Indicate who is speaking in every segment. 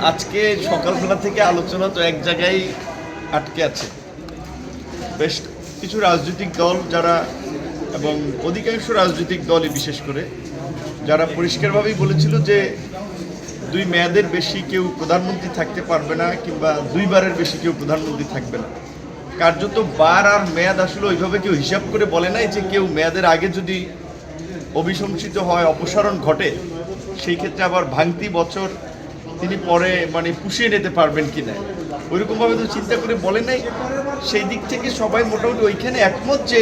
Speaker 1: আজকে সকালবেলা থেকে আলোচনা তো এক জায়গায় আটকে আছে। বেশ কিছু রাজনৈতিক দল যারা এবং অধিকাংশ রাজনৈতিক দলই বিশেষ করে যারা পরিষ্কারভাবেই বলেছিল যে 2 মেয়াদের বেশি কেউ প্রধানমন্ত্রী থাকতে পারবে না কিংবা 2 বারের বেশি কেউ প্রধানমন্ত্রী থাকবে না। কার্যত বার আর মেয়াদ আসলে ওইভাবে কেউ হিসাব করে বলে নাই যে কেউ মেয়াদের আগে যদি অভিশংসিত হয়, অপসারণ ঘটে, সেই ক্ষেত্রে আবার ভাঙতি বছর তিনি পরে পুষিয়ে নিতে পারবেন কি না, ওইরকমভাবে তো চিন্তা করে বলে নাই। সেই দিক থেকে সবাই মোটামুটি ওইখানে একমত যে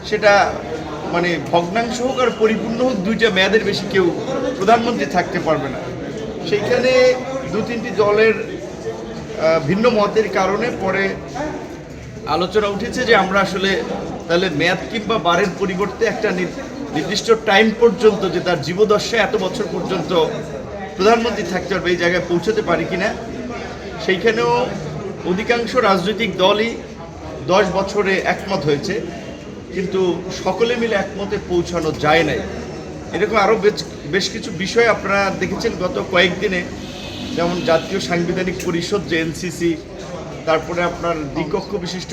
Speaker 1: সেটা ভগ্নাংশ হোক আর পরিপূর্ণ হোক, 2টা মেয়াদের বেশি কেউ প্রধানমন্ত্রী থাকতে পারবে না। সেইখানে 2-3টি দলের ভিন্ন মতের কারণে পরে আলোচনা উঠেছে যে আমরা আসলে তাহলে মেয়াদ কিংবা বারের পরিবর্তে একটা নির্দিষ্ট টাইম পর্যন্ত, যে তার জীবদশায় এত বছর পর্যন্ত প্রধানমন্ত্রী থাকতে পারবে, এই জায়গায় পৌঁছতে পারি কিনা। সেইখানেও অধিকাংশ রাজনৈতিক দলই 10 বছরে একমত হয়েছে, কিন্তু সকলে মিলে একমতে পৌঁছানো যায় নাই। এরকম আরও বেশ কিছু বিষয় আপনারা দেখেছেন গত কয়েকদিনে, যেমন জাতীয় সাংবিধানিক পরিষদ যে এনসিসি, তারপরে আপনার দ্বিকক্ষ বিশিষ্ট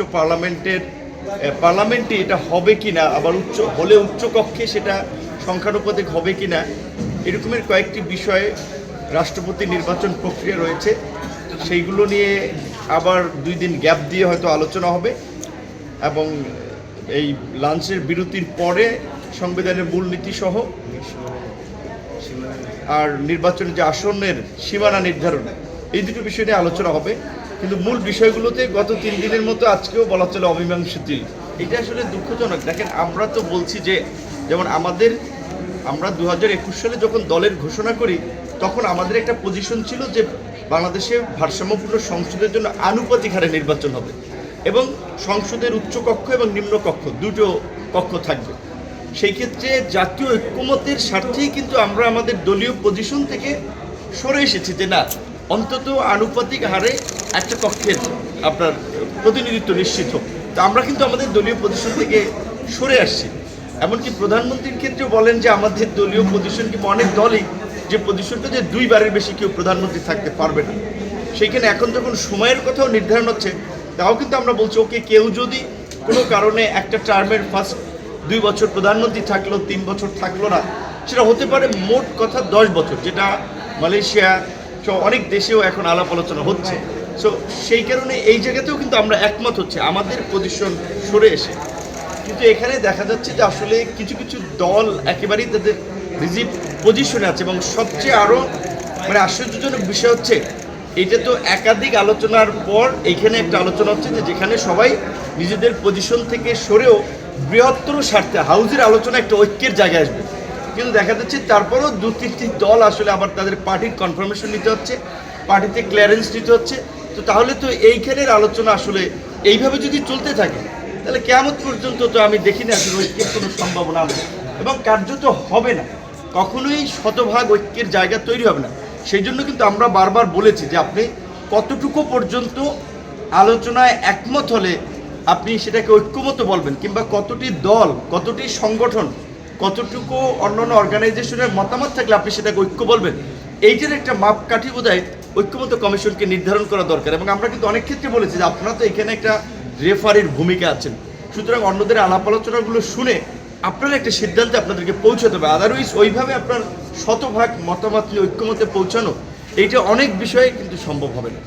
Speaker 1: পার্লামেন্টে এটা হবে কিনা, আবার উচ্চ কক্ষে সেটা সংখ্যানুপাতিক হবে কিনা, এরকমের কয়েকটি বিষয়ে রাষ্ট্রপতি নির্বাচন প্রক্রিয়া রয়েছে। সেইগুলো নিয়ে আবার 2 দিন গ্যাপ দিয়ে হয়তো আলোচনা হবে এবং এই লাঞ্চের বিরতির পরে সংবিধানের মূলনীতি সহ আর নির্বাচনের যে আসনের সীমানা নির্ধারণ, এই দুটো বিষয় নিয়ে আলোচনা হবে। কিন্তু মূল বিষয়গুলোতে গত 3 দিনের মতো আজকেও বলা চলে অমীমাংসিত। এটা আসলে দুঃখজনক। দেখেন, আমরা তো বলছি যে যেমন আমরা 2021 সালে যখন দলের ঘোষণা করি, তখন আমাদের একটা পজিশন ছিল যে বাংলাদেশে ভারসাম্যপূর্ণ সংসদের জন্য আনুপাতিক হারে নির্বাচন হবে এবং সংসদের উচ্চ কক্ষ এবং নিম্ন কক্ষ, 2টো কক্ষ থাকবে। সেই ক্ষেত্রে জাতীয় ঐক্যমতের স্বার্থেই কিন্তু আমরা আমাদের দলীয় পজিশন থেকে সরে এসেছি যে না, অন্তত আনুপাতিক হারে একটা কক্ষের আপনার প্রতিনিধিত্ব নিশ্চিত হোক। তো আমরা কিন্তু আমাদের দলীয় পজিশন থেকে সরে আসছি। এমনকি প্রধানমন্ত্রীর ক্ষেত্রেও বলেন যে আমাদের দলীয় পজিশন কিংবা অনেক দলই যে পজিশনটা যে 2 বারের বেশি কেউ প্রধানমন্ত্রী থাকতে পারবে না। সেইখানে এখন যখন সময়ের কথাও নির্ধারণ হচ্ছে, তাও কিন্তু আমরা বলছি ওকে, কেউ যদি কোনো কারণে একটা টার্মের ফার্স্ট 2 বছর প্রধানমন্ত্রী থাকলো, 3 বছর থাকলো না, সেটা হতে পারে মোট কথা 10 বছর, যেটা মালয়েশিয়া সহ অনেক দেশেও এখন আলাপ আলোচনা হচ্ছে। সো সেই কারণে এই জায়গাতেও কিন্তু আমরা একমত হচ্ছে আমাদের পজিশন সরে এসে। কিন্তু এখানে দেখা যাচ্ছে যে আসলে কিছু কিছু দল একেবারেই তাদের রিজিড পজিশনে আছে এবং সবচেয়ে আরও আশ্চর্যজনক বিষয় হচ্ছে, এটা তো একাধিক আলোচনার পর এইখানে একটা আলোচনা হচ্ছে যে যেখানে সবাই নিজেদের পজিশন থেকে সরেও বৃহত্তর স্বার্থে হাউজের আলোচনা একটা ঐক্যের জায়গায় আসবে। কিন্তু দেখা যাচ্ছে তারপরেও 2-3টি দল আসলে আবার তাদের পার্টির কনফার্মেশন নিতে হচ্ছে, পার্টিতে ক্লিয়ারেন্স নিতে হচ্ছে। তো তাহলে তো এইখানের আলোচনা আসলে এইভাবে যদি চলতে থাকে, তাহলে কিয়ামত পর্যন্ত তো আমি দেখি না আসলে ঐক্যের কোনো সম্ভাবনা হবে এবং কার্যত হবে না, কখনোই শতভাগ ঐক্যের জায়গা তৈরি হবে না। সেই জন্য কিন্তু আমরা বারবার বলেছি যে আপনি কতটুকু পর্যন্ত আলোচনায় একমত হলে আপনি সেটাকে ঐক্যমত বলবেন, কিংবা কতটি দল, কতটি সংগঠন, কতটুকু অন্যান্য অর্গানাইজেশনের মতামত থাকলে আপনি সেটাকে ঐক্য বলবেন, এইটার একটা মাপকাঠি বোধহয় ঐক্যমত কমিশনকে নির্ধারণ করা দরকার। এবং আমরা কিন্তু অনেক ক্ষেত্রে বলেছি যে আপনারা তো এখানে একটা রেফারির ভূমিকা আছেন, সুতরাং অন্যদের আলাপ আলোচনাগুলো শুনে আপনারা একটা সিদ্ধান্তে আপনাদেরকে পৌঁছাতে হবে। আদারওয়াইজ ওইভাবে আপনার শতভাগ মতামত নিয়ে ঐক্যমতে পৌঁছানো, এইটা অনেক বিষয়ে কিন্তু সম্ভব হবে না।